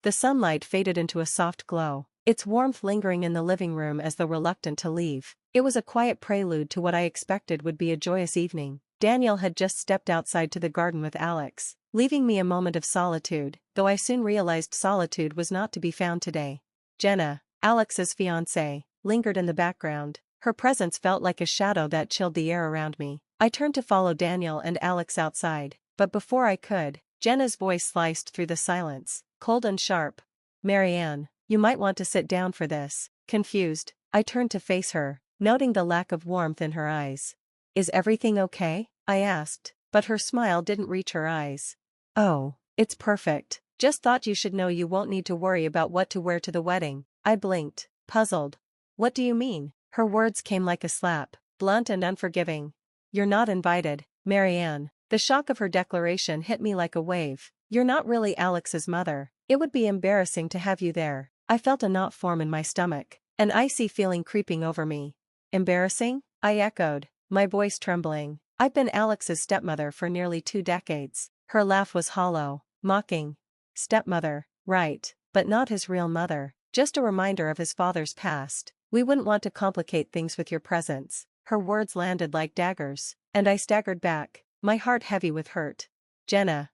The sunlight faded into a soft glow, its warmth lingering in the living room as though reluctant to leave. It was a quiet prelude to what I expected would be a joyous evening. Daniel had just stepped outside to the garden with Alex, leaving me a moment of solitude, though I soon realized solitude was not to be found today. Jenna, Alex's fiancée, lingered in the background. Her presence felt like a shadow that chilled the air around me. I turned to follow Daniel and Alex outside, but before I could, Jenna's voice sliced through the silence, cold and sharp. "Marianne, you might want to sit down for this." Confused, I turned to face her, noting the lack of warmth in her eyes. "Is everything okay?" I asked, but her smile didn't reach her eyes. "Oh, it's perfect. Just thought you should know you won't need to worry about what to wear to the wedding." I blinked, puzzled. "What do you mean?" Her words came like a slap, blunt and unforgiving. "You're not invited, Marianne." The shock of her declaration hit me like a wave. "You're not really Alex's mother. It would be embarrassing to have you there." I felt a knot form in my stomach, an icy feeling creeping over me. "Embarrassing?" I echoed, my voice trembling. "I've been Alex's stepmother for nearly 2 decades. Her laugh was hollow, mocking. "Stepmother, right, but not his real mother. Just a reminder of his father's past. We wouldn't want to complicate things with your presence." Her words landed like daggers, and I staggered back, my heart heavy with hurt. "Jenna,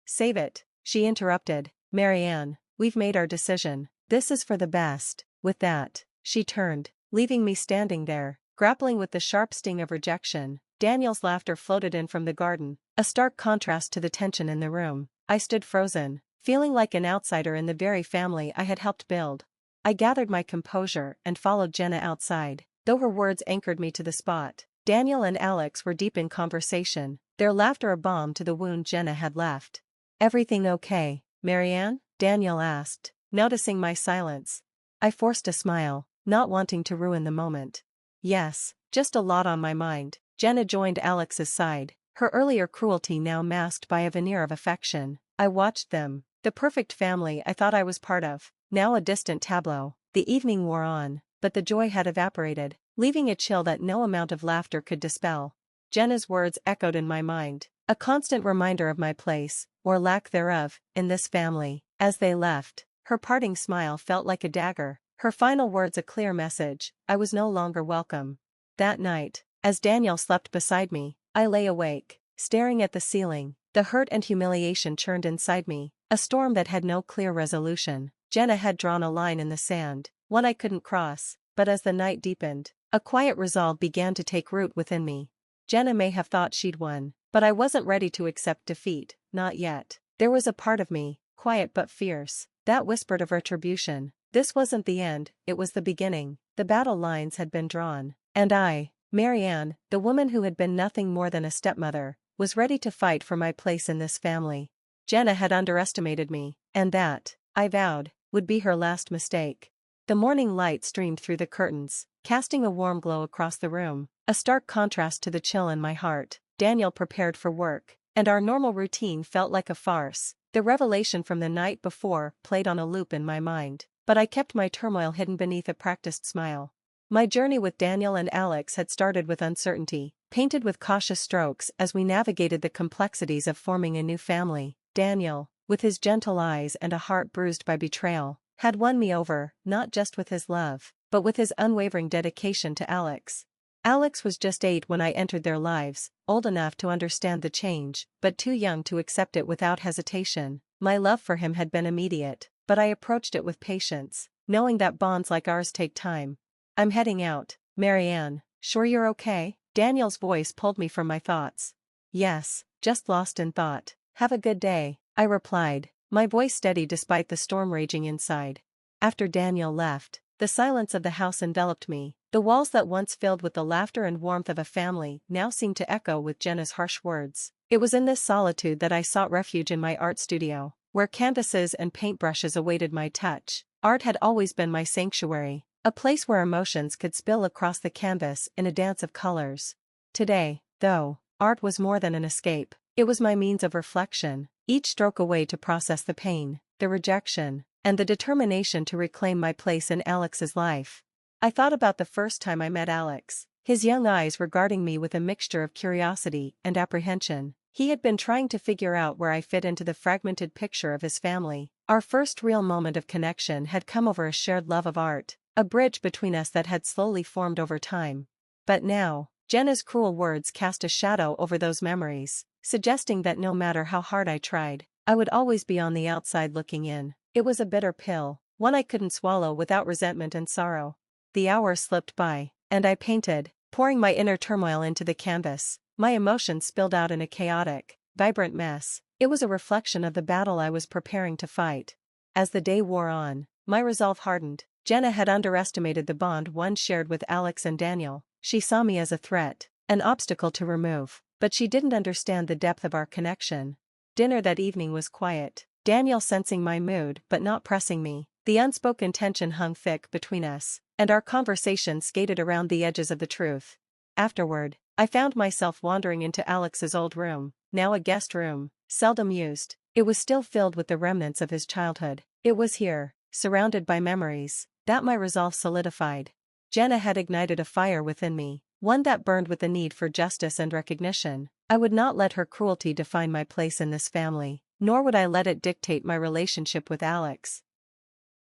save it," she interrupted. "Marianne, we've made our decision. This is for the best." With that, she turned, leaving me standing there, grappling with the sharp sting of rejection. Daniel's laughter floated in from the garden, a stark contrast to the tension in the room. I stood frozen, feeling like an outsider in the very family I had helped build. I gathered my composure and followed Jenna outside, though her words anchored me to the spot. Daniel and Alex were deep in conversation, their laughter a balm to the wound Jenna had left. "Everything okay, Marianne?" Daniel asked, noticing my silence. I forced a smile, not wanting to ruin the moment. "Yes, just a lot on my mind." Jenna joined Alex's side, her earlier cruelty now masked by a veneer of affection. I watched them, the perfect family I thought I was part of, now a distant tableau. The evening wore on, but the joy had evaporated, leaving a chill that no amount of laughter could dispel. Jenna's words echoed in my mind, a constant reminder of my place, or lack thereof, in this family. As they left, her parting smile felt like a dagger, her final words a clear message: I was no longer welcome. That night, as Daniel slept beside me, I lay awake, staring at the ceiling. The hurt and humiliation churned inside me, a storm that had no clear resolution. Jenna had drawn a line in the sand, one I couldn't cross, but as the night deepened, a quiet resolve began to take root within me. Jenna may have thought she'd won, but I wasn't ready to accept defeat, not yet. There was a part of me, quiet but fierce, that whispered of retribution. This wasn't the end, it was the beginning. The battle lines had been drawn, and I, Marianne, the woman who had been nothing more than a stepmother, was ready to fight for my place in this family. Jenna had underestimated me, and that, I vowed, would be her last mistake. The morning light streamed through the curtains, casting a warm glow across the room, a stark contrast to the chill in my heart. Daniel prepared for work, and our normal routine felt like a farce. The revelation from the night before played on a loop in my mind, but I kept my turmoil hidden beneath a practiced smile. My journey with Daniel and Alex had started with uncertainty, painted with cautious strokes as we navigated the complexities of forming a new family. Daniel, with his gentle eyes and a heart bruised by betrayal, had won me over, not just with his love, but with his unwavering dedication to Alex. Alex was just 8 when I entered their lives, old enough to understand the change, but too young to accept it without hesitation. My love for him had been immediate, but I approached it with patience, knowing that bonds like ours take time. "I'm heading out, Marianne. Sure you're okay?" Daniel's voice pulled me from my thoughts. "Yes, just lost in thought. Have a good day," I replied, my voice steady despite the storm raging inside. After Daniel left, the silence of the house enveloped me. The walls that once filled with the laughter and warmth of a family now seemed to echo with Jenna's harsh words. It was in this solitude that I sought refuge in my art studio, where canvases and paintbrushes awaited my touch. Art had always been my sanctuary, a place where emotions could spill across the canvas in a dance of colors. Today, though, art was more than an escape. It was my means of reflection, each stroke a way to process the pain, the rejection, and the determination to reclaim my place in Alex's life. I thought about the first time I met Alex, his young eyes regarding me with a mixture of curiosity and apprehension. He had been trying to figure out where I fit into the fragmented picture of his family. Our first real moment of connection had come over a shared love of art, a bridge between us that had slowly formed over time. But now, Jenna's cruel words cast a shadow over those memories, suggesting that no matter how hard I tried, I would always be on the outside looking in. It was a bitter pill, one I couldn't swallow without resentment and sorrow. The hours slipped by, and I painted, pouring my inner turmoil into the canvas. My emotions spilled out in a chaotic, vibrant mess. It was a reflection of the battle I was preparing to fight. As the day wore on, my resolve hardened. Jenna had underestimated the bond one shared with Alex and Daniel. She saw me as a threat, an obstacle to remove, but she didn't understand the depth of our connection. Dinner that evening was quiet, Daniel sensing my mood but not pressing me. The unspoken tension hung thick between us, and our conversation skated around the edges of the truth. Afterward, I found myself wandering into Alex's old room, now a guest room, seldom used. It was still filled with the remnants of his childhood. It was here, surrounded by memories, that my resolve solidified. Jenna had ignited a fire within me, one that burned with the need for justice and recognition. I would not let her cruelty define my place in this family, nor would I let it dictate my relationship with Alex.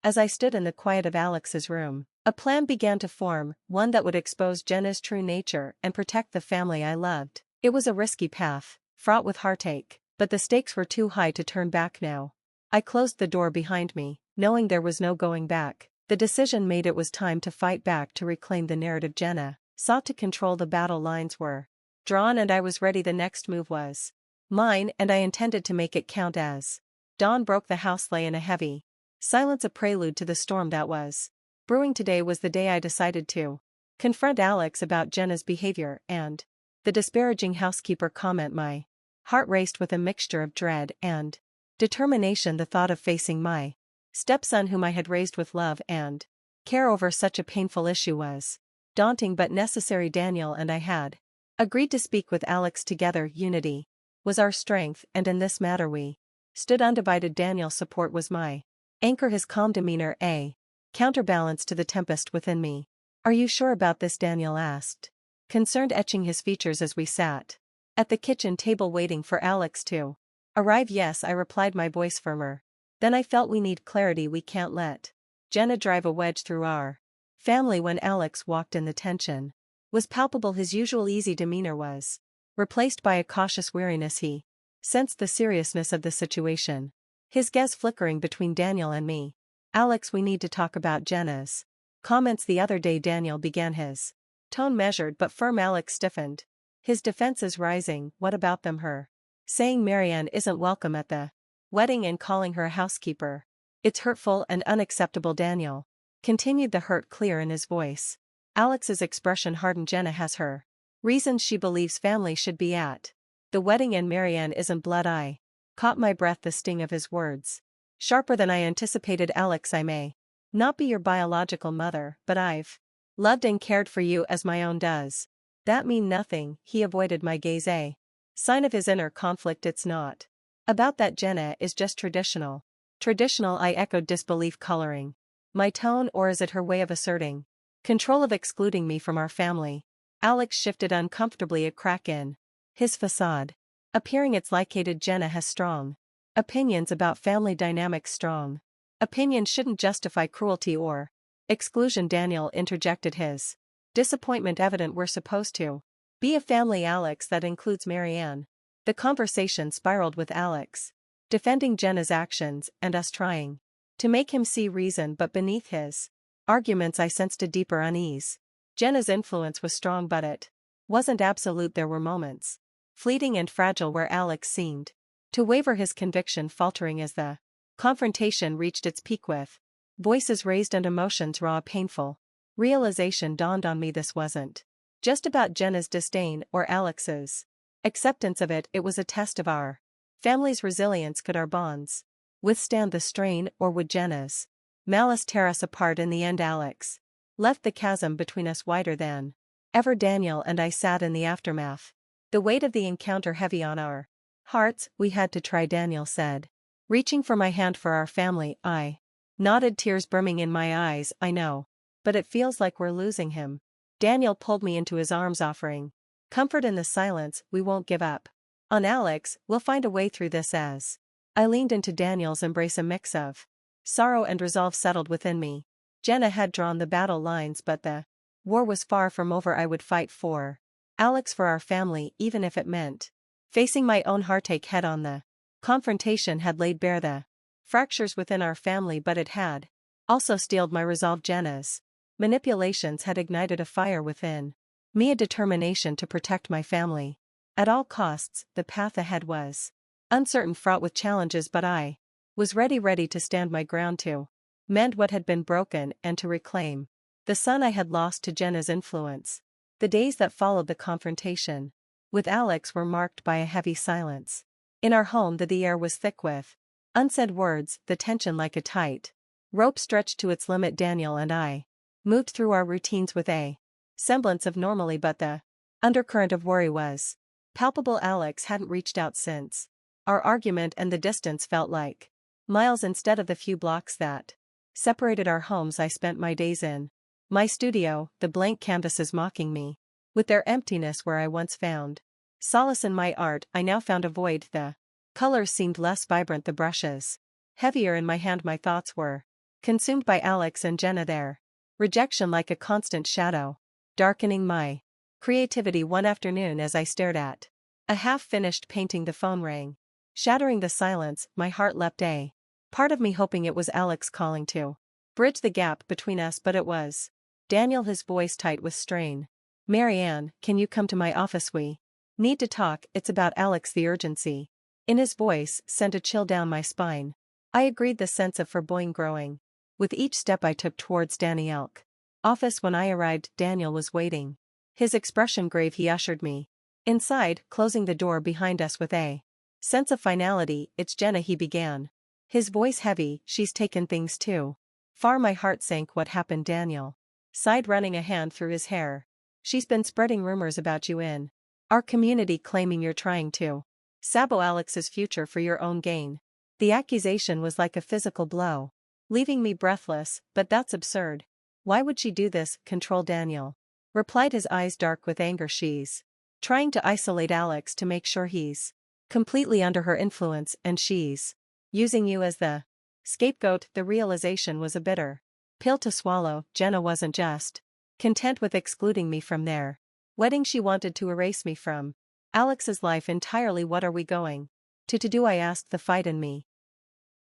As I stood in the quiet of Alex's room, a plan began to form, one that would expose Jenna's true nature and protect the family I loved. It was a risky path, fraught with heartache, but the stakes were too high to turn back now. I closed the door behind me, knowing there was no going back. The decision made, it was time to fight back to reclaim the narrative. Jenna sought to control the battle lines were drawn, and I was ready. The next move was mine, and I intended to make it count. As dawn broke, the house lay in a heavy silence, a prelude to the storm that was brewing. Today was the day I decided to confront Alex about Jenna's behavior and the disparaging housekeeper comment. My heart raced with a mixture of dread and determination. The thought of facing my stepson, whom I had raised with love and care over such a painful issue, was daunting but necessary. Daniel and I had agreed to speak with Alex together. Unity was our strength, and in this matter we stood undivided. Daniel's support was my anchor, his calm demeanor a counterbalance to the tempest within me. "Are you sure about this?" Daniel asked, concerned etching his features as we sat at the kitchen table waiting for Alex to arrive. "Yes," I replied, my voice firmer. "Then I felt we need clarity. We can't let Jenna drive a wedge through our family." When Alex walked in, the tension was palpable. His usual easy demeanor was replaced by a cautious weariness. He sensed the seriousness of the situation, his gaze flickering between Daniel and me. "Alex, we need to talk about Jenna's comments the other day." Daniel began, his tone measured but firm. Alex stiffened, his defenses rising. "What about them? Her saying Marianne isn't welcome at the wedding and calling her a housekeeper. It's hurtful and unacceptable." Daniel continued, the hurt clear in his voice. Alex's expression hardened. "Jenna has her reasons. She believes family should be at the wedding and Marianne isn't blood." I caught my breath, the sting of his words sharper than I anticipated. "Alex, I may not be your biological mother, but I've loved and cared for you as my own. Does that mean nothing?" He avoided my gaze, a sign of his inner conflict. "It's not about that. Jenna is just traditional." "Traditional?" I echoed, disbelief coloring my tone. "Or is it her way of asserting control, of excluding me from our family?" Alex shifted uncomfortably, a crack in his facade appearing. "It's licated. Jenna has strong opinions about family dynamics. Strong opinions shouldn't justify cruelty or exclusion." Daniel interjected, his disappointment evident. "We're supposed to be a family, Alex, that includes Marianne." The conversation spiraled, with Alex defending Jenna's actions and us trying to make him see reason, but beneath his arguments I sensed a deeper unease. Jenna's influence was strong, but it wasn't absolute. There were moments, fleeting and fragile, where Alex seemed to waver, his conviction faltering as the confrontation reached its peak, with voices raised and emotions raw. A painful realization dawned on me. This wasn't just about Jenna's disdain or Alex's acceptance of it. It was a test of our family's resilience. Could our bonds withstand the strain, or would Jenna's malice tear us apart? In the end, Alex left the chasm between us wider than ever. Daniel and I sat in the aftermath, the weight of the encounter heavy on our hearts. "We had to try," Daniel said, reaching for my hand. "For our family." I nodded, tears brimming in my eyes. "I know. But it feels like we're losing him." Daniel pulled me into his arms, offering comfort in the silence. "We won't give up On Alex, we'll find a way through this as. I leaned into Daniel's embrace, a mix of sorrow and resolve settled within me. Jenna had drawn the battle lines, but the war was far from over. I would fight for Alex, for our family, even if it meant facing my own heartache head on. The confrontation had laid bare the fractures within our family, but it had also steeled my resolve. Jenna's manipulations had ignited a fire within me, a determination to protect my family. At all costs, the path ahead was uncertain, fraught with challenges, but I was ready to stand my ground, to mend what had been broken and to reclaim the son I had lost to Jenna's influence. The days that followed the confrontation with Alex were marked by a heavy silence. In our home, the air was thick with unsaid words, the tension like a tight rope stretched to its limit. Daniel and I moved through our routines with a semblance of normalcy, but the undercurrent of worry was palpable. Alex hadn't reached out since our argument, and the distance felt like miles instead of the few blocks that separated our homes. I spent my days in my studio, the blank canvases mocking me with their emptiness. Where I once found solace in my art, I now found a void. The colors seemed less vibrant, the brushes heavier in my hand. My thoughts were consumed by Alex and Jenna, their rejection like a constant shadow darkening my creativity. One afternoon, as I stared at a half-finished painting, the phone rang. Shattering the silence, my heart leapt, a part of me hoping it was Alex calling to bridge the gap between us, but it was Daniel, his voice tight with strain. "Marianne, can you come to my office? We need to talk, it's about Alex." The urgency in his voice sent a chill down my spine. I agreed, the sense of foreboding growing with each step I took towards Daniel's office. When I arrived, Daniel was waiting, his expression grave. He ushered me inside, closing the door behind us with a sense of finality. "It's Jenna," he began, his voice heavy. "She's taken things too far." My heart sank. "What happened?" Daniel sighed, running a hand through his hair. "She's been spreading rumors about you in our community, claiming you're trying to sabo Alex's future for your own gain." The accusation was like a physical blow, leaving me breathless. "But that's absurd. Why would she do this?" "Control," Daniel replied, his eyes dark with anger. "She's trying to isolate Alex, to make sure he's completely under her influence, and she's using you as the scapegoat." The realization was a bitter pill to swallow. Jenna wasn't just content with excluding me from their wedding, she wanted to erase me from Alex's life entirely. "What are we going to do?" I asked, the fight in me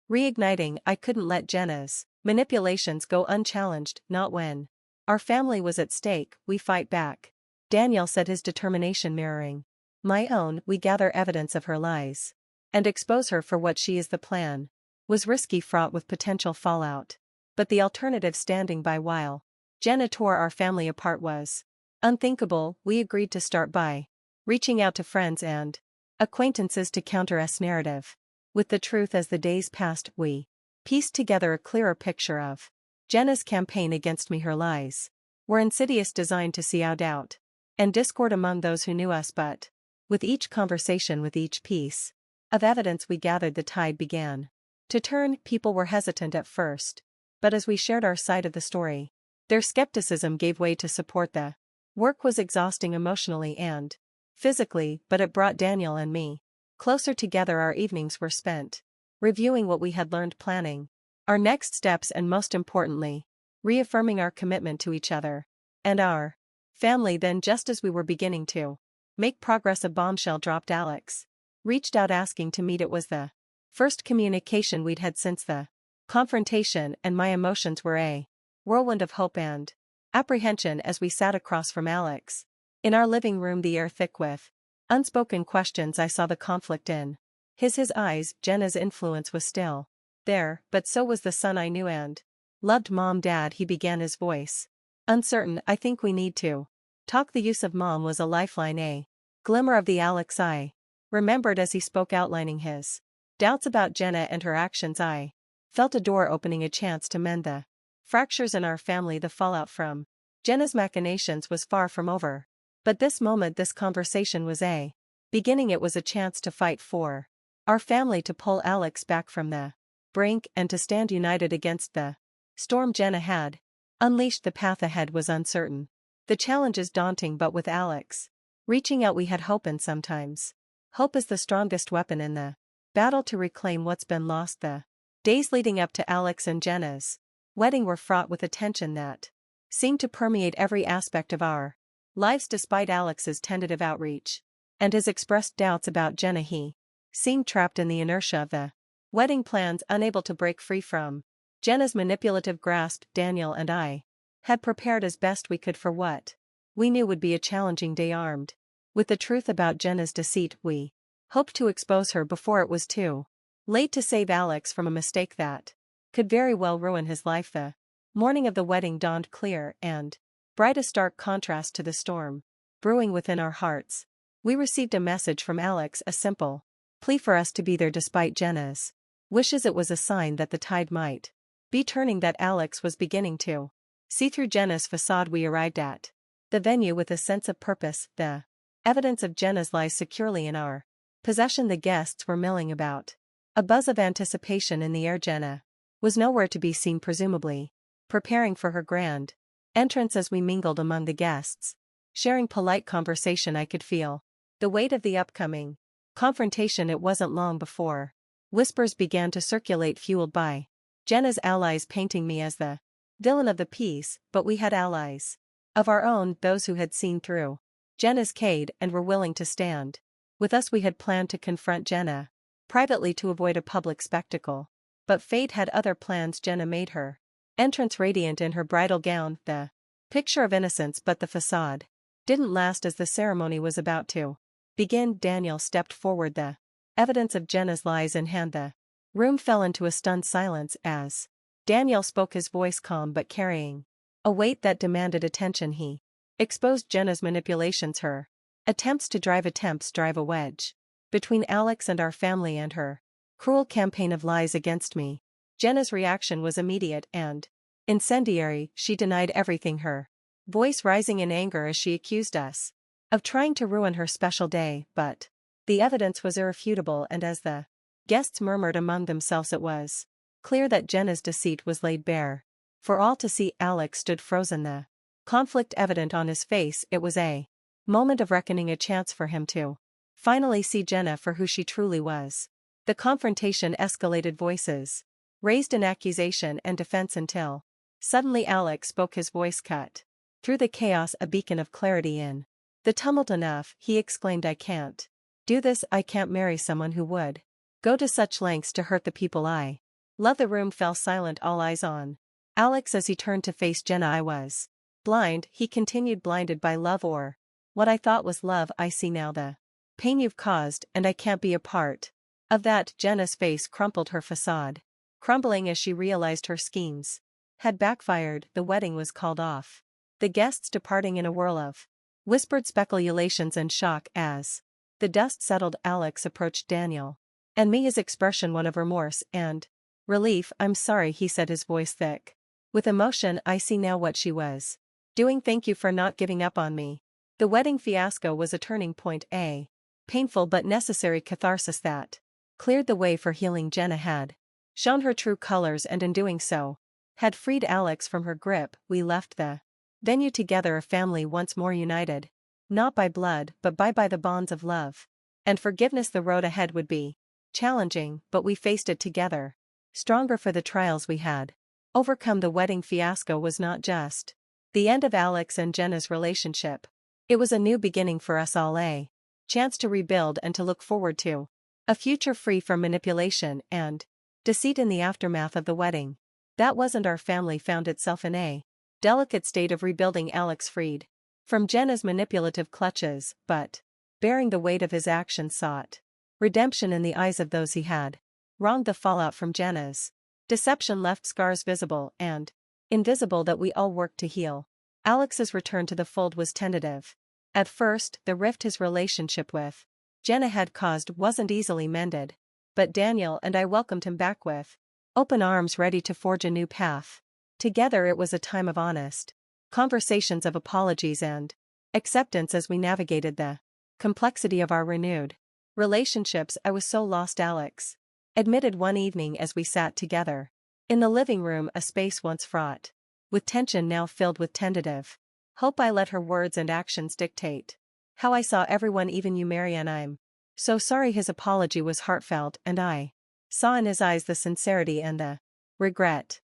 reigniting. I couldn't let Jenna's manipulations go unchallenged, not when our family was at stake. "We fight back," Daniel said, his determination mirroring my own. "We gather evidence of her lies and expose her for what she is." The plan was risky, fraught with potential fallout, but the alternative, standing by while Jenna tore our family apart, was unthinkable. We agreed to start by reaching out to friends and acquaintances to counter S narrative with the truth. As the days passed, we pieced together a clearer picture of Jenna's campaign against me. Her lies were insidious, designed to sow doubt and discord among those who knew us. But with each conversation, with each piece of evidence we gathered, the tide began to turn. People were hesitant at first, but as we shared our side of the story, their skepticism gave way to support. The work was exhausting emotionally and physically, but it brought Daniel and me closer together. Our evenings were spent reviewing what we had learned, planning our next steps, and most importantly, reaffirming our commitment to each other and our family. Then, just as we were beginning to make progress, a bombshell dropped. Alex reached out asking to meet. It was the first communication we'd had since the confrontation, and my emotions were a whirlwind of hope and apprehension as we sat across from Alex in our living room, the air thick with unspoken questions. I saw the conflict in his eyes. Jenna's influence was still there, but so was the son I knew and loved. "Mom, Dad," he began, his voice uncertain, "I think we need to talk." The use of mom was a lifeline, a glimmer of the Alex I remembered as he spoke, outlining his doubts about Jenna and her actions. I felt a door opening, a chance to mend the fractures in our family. The fallout from Jenna's machinations was far from over, but this moment, this conversation, was a beginning. It was a chance to fight for our family, to pull Alex back from the brink, and to stand united against the storm Jenna had unleashed. The path ahead was uncertain, the challenges daunting, but with Alex reaching out, we had hope. And sometimes Hope is the strongest weapon in the battle to reclaim what's been lost. The days leading up to Alex and Jenna's wedding were fraught with a tension that seemed to permeate every aspect of our lives. Despite Alex's tentative outreach and his expressed doubts about Jenna, he seemed trapped in the inertia of the wedding plans, unable to break free from Jenna's manipulative grasp. Daniel and I had prepared as best we could for what we knew would be a challenging day. Armed with the truth about Jenna's deceit, we hoped to expose her before it was too late to save Alex from a mistake that could very well ruin his life. The morning of the wedding dawned clear and bright, a stark contrast to the storm brewing within our hearts. We received a message from Alex, a simple plea for us to be there despite Jenna's wishes. It was a sign that the tide might be turning, that Alex was beginning to see through Jenna's facade. We arrived at the venue with a sense of purpose, the evidence of Jenna's lies securely in our possession. The guests were milling about, a buzz of anticipation in the air. Jenna was nowhere to be seen, presumably preparing for her grand entrance. As we mingled among the guests, sharing polite conversation, I could feel the weight of the upcoming confrontation. It wasn't long before whispers began to circulate, fueled by Jenna's allies painting me as the villain of the piece. But we had allies of our own, those who had seen through Jenna's cade and were willing to stand with us. We had planned to confront Jenna privately to avoid a public spectacle, but fate had other plans. Jenna made her entrance radiant in her bridal gown, the picture of innocence, but the facade didn't last. As the ceremony was about to begin, Daniel stepped forward, the evidence of Jenna's lies in hand. The room fell into a stunned silence as Daniel spoke, his voice calm but carrying a weight that demanded attention. He exposed Jenna's manipulations, her attempts to drive a wedge between Alex and our family, and her cruel campaign of lies against me. Jenna's reaction was immediate and incendiary. She denied everything, her voice rising in anger as she accused us of trying to ruin her special day. But the evidence was irrefutable, and as the guests murmured among themselves, it was clear that Jenna's deceit was laid bare for all to see. Alex stood frozen, the conflict evident on his face. It was a moment of reckoning, a chance for him to finally see Jenna for who she truly was. The confrontation escalated, voices raised in accusation and defense, until suddenly Alex spoke, his voice cut through the chaos, a beacon of clarity in the tumult. Enough, he exclaimed. I can't do this. I can't marry someone who would go to such lengths to hurt the people I love. The room fell silent, all eyes on Alex as he turned to face Jenna. I was blind, he continued, blinded by love, or what I thought was love. I see now the pain you've caused, and I can't be a part of that. Jenna's face crumpled, her facade crumbling as she realized her schemes had backfired. The wedding was called off, the guests departing in a whirl of whispered speculations and shock. As the dust settled, Alex approached Daniel and me, his expression one of remorse and relief. I'm sorry, he said, his voice thick with emotion. I see now what she was doing. Thank you for not giving up on me. The wedding fiasco was a turning point, a painful but necessary catharsis that cleared the way for healing. Jenna had shown her true colors, and in doing so, had freed Alex from her grip. We left the venue together, a family once more united, not by blood but by the bonds of love and forgiveness. The road ahead would be challenging, but we faced it together, stronger for the trials we had overcome. The wedding fiasco was not just the end of Alex and Jenna's relationship. It was a new beginning for us all, a chance to rebuild and to look forward to a future free from manipulation and deceit. In the aftermath of the wedding that wasn't our family found itself in a delicate state of rebuilding. Alex freed from Jenna's manipulative clutches, but bearing the weight of his actions, sought redemption in the eyes of those he had wronged. The fallout from Jenna's deception left scars, visible and invisible, that we all worked to heal. Alex's return to the fold was tentative. At first, the rift his relationship with Jenna had caused wasn't easily mended, but Daniel and I welcomed him back with open arms, ready to forge a new path together. It was a time of honest conversations, of apologies and acceptance as we navigated the complexity of our renewed relationships. I was so lost, Alex admitted one evening as we sat together in the living room, a space once fraught with tension now filled with tentative hope. I let her words and actions dictate how I saw everyone, even you, Marianne. I'm "So sorry." His apology was heartfelt, and I saw in his eyes the sincerity and the regret.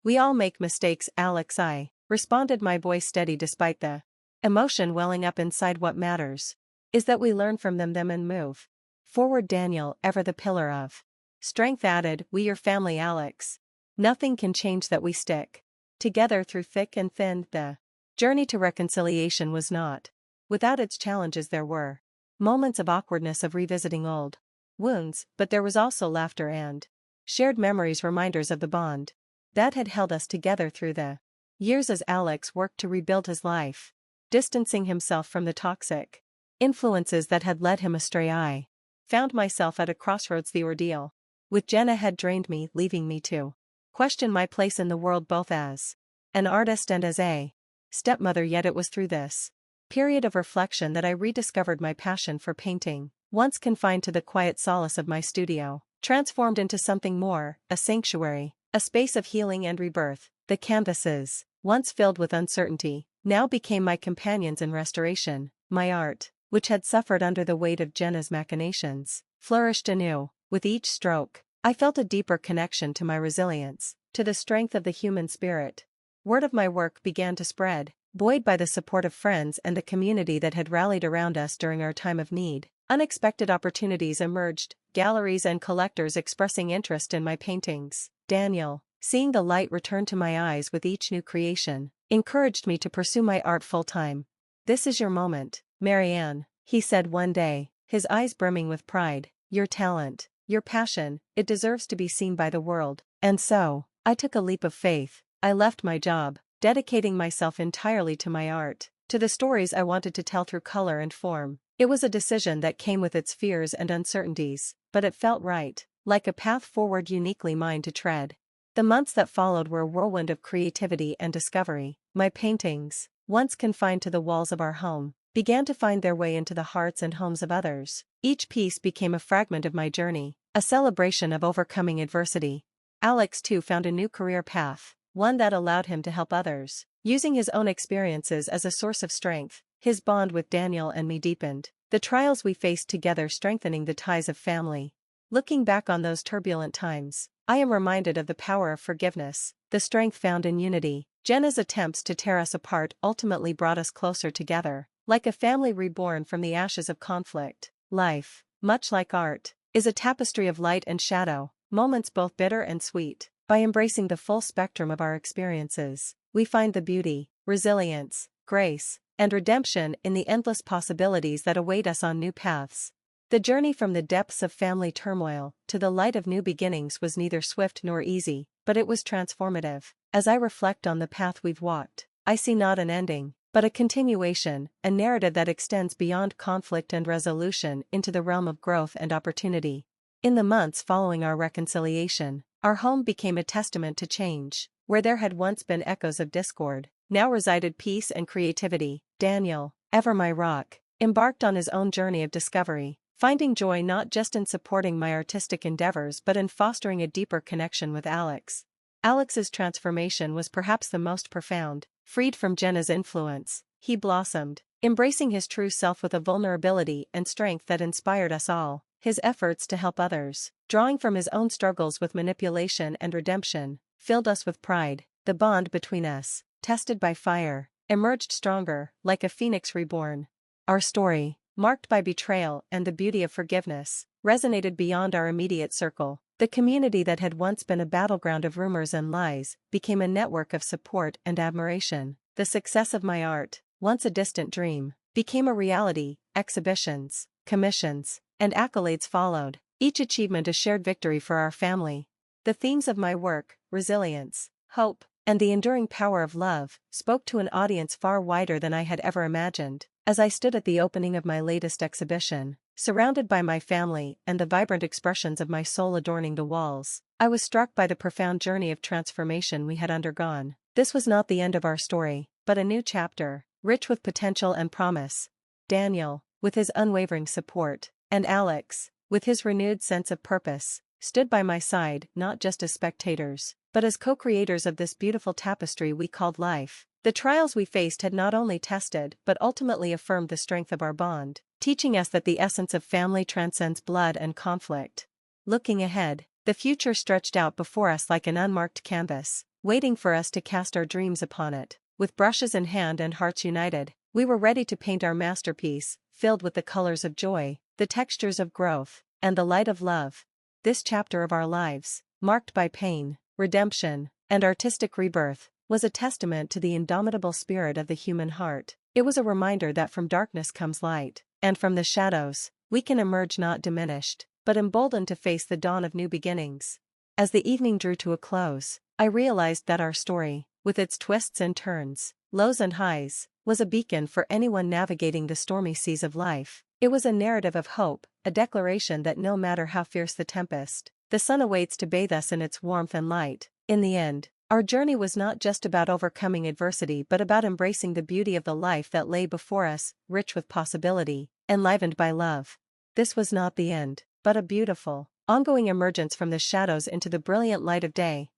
"We all make mistakes, Alex," I responded, my voice steady despite the emotion welling up inside. "What matters is that we learn from them and move forward." Daniel, ever the pillar of strength, added, "We your family, Alex. Nothing can change that. We stick together through thick and thin." The journey to reconciliation was not without its challenges. There were moments of awkwardness, of revisiting old wounds, but there was also laughter and shared memories, reminders of the bond that had held us together through the years. As Alex worked to rebuild his life, distancing himself from the toxic influences that had led him astray, I found myself at a crossroads. The ordeal with Jenna had drained me, leaving me to question my place in the world, both as an artist and as a stepmother. Yet it was through this period of reflection that I rediscovered my passion for painting, once confined to the quiet solace of my studio, transformed into something more, a sanctuary, a space of healing and rebirth. The canvases, once filled with uncertainty, now became my companions in restoration. My art, which had suffered under the weight of Jenna's machinations, flourished anew. With each stroke, I felt a deeper connection to my resilience, to the strength of the human spirit. Word of my work began to spread, buoyed by the support of friends and the community that had rallied around us during our time of need. Unexpected opportunities emerged, galleries and collectors expressing interest in my paintings. Daniel, seeing the light return to my eyes with each new creation, encouraged me to pursue my art full-time. "This is your moment, Marianne," he said one day, his eyes brimming with pride. "Your talent, your passion, it deserves to be seen by the world." And so, I took a leap of faith. I left my job, dedicating myself entirely to my art, to the stories I wanted to tell through color and form. It was a decision that came with its fears and uncertainties, but it felt right, like a path forward uniquely mine to tread. The months that followed were a whirlwind of creativity and discovery. My paintings, once confined to the walls of our home, began to find their way into the hearts and homes of others. Each piece became a fragment of my journey, a celebration of overcoming adversity. Alex too found a new career path, one that allowed him to help others, using his own experiences as a source of strength. His bond with Daniel and me deepened, the trials we faced together strengthening the ties of family. Looking back on those turbulent times, I am reminded of the power of forgiveness, the strength found in unity. Jenna's attempts to tear us apart ultimately brought us closer together, like a family reborn from the ashes of conflict. Life, much like art, is a tapestry of light and shadow, moments both bitter and sweet. By embracing the full spectrum of our experiences, we find the beauty, resilience, grace, and redemption in the endless possibilities that await us on new paths. The journey from the depths of family turmoil to the light of new beginnings was neither swift nor easy, but it was transformative. As I reflect on the path we've walked, I see not an ending, but a continuation, a narrative that extends beyond conflict and resolution into the realm of growth and opportunity. In the months following our reconciliation, our home became a testament to change. Where there had once been echoes of discord, now resided peace and creativity. Daniel, ever my rock, embarked on his own journey of discovery, finding joy not just in supporting my artistic endeavors but in fostering a deeper connection with Alex. Alex's transformation was perhaps the most profound. Freed from Jenna's influence, he blossomed, embracing his true self with a vulnerability and strength that inspired us all. His efforts to help others, drawing from his own struggles with manipulation and redemption, filled us with pride. The bond between us, tested by fire, emerged stronger, like a phoenix reborn. Our story, marked by betrayal and the beauty of forgiveness, resonated beyond our immediate circle. The community that had once been a battleground of rumors and lies became a network of support and admiration. The success of my art, once a distant dream, became a reality. Exhibitions, commissions, and accolades followed, each achievement a shared victory for our family. The themes of my work, resilience, hope, and the enduring power of love, spoke to an audience far wider than I had ever imagined. As I stood at the opening of my latest exhibition, surrounded by my family and the vibrant expressions of my soul adorning the walls, I was struck by the profound journey of transformation we had undergone. This was not the end of our story, but a new chapter, rich with potential and promise. Daniel, with his unwavering support, and Alex, with his renewed sense of purpose, stood by my side not just as spectators, but as co-creators of this beautiful tapestry we called life. The trials we faced had not only tested but ultimately affirmed the strength of our bond. teaching us that the essence of family transcends blood and conflict. Looking ahead, the future stretched out before us like an unmarked canvas, waiting for us to cast our dreams upon it. With brushes in hand and hearts united, we were ready to paint our masterpiece, filled with the colors of joy, the textures of growth, and the light of love. This chapter of our lives, marked by pain, redemption, and artistic rebirth, was a testament to the indomitable spirit of the human heart. It was a reminder that from darkness comes light, and from the shadows, we can emerge not diminished, but emboldened to face the dawn of new beginnings. As the evening drew to a close, I realized that our story, with its twists and turns, lows and highs, was a beacon for anyone navigating the stormy seas of life. It was a narrative of hope, a declaration that no matter how fierce the tempest, the sun awaits to bathe us in its warmth and light. In the end, our journey was not just about overcoming adversity but about embracing the beauty of the life that lay before us, rich with possibility, enlivened by love. This was not the end, but a beautiful, ongoing emergence from the shadows into the brilliant light of day.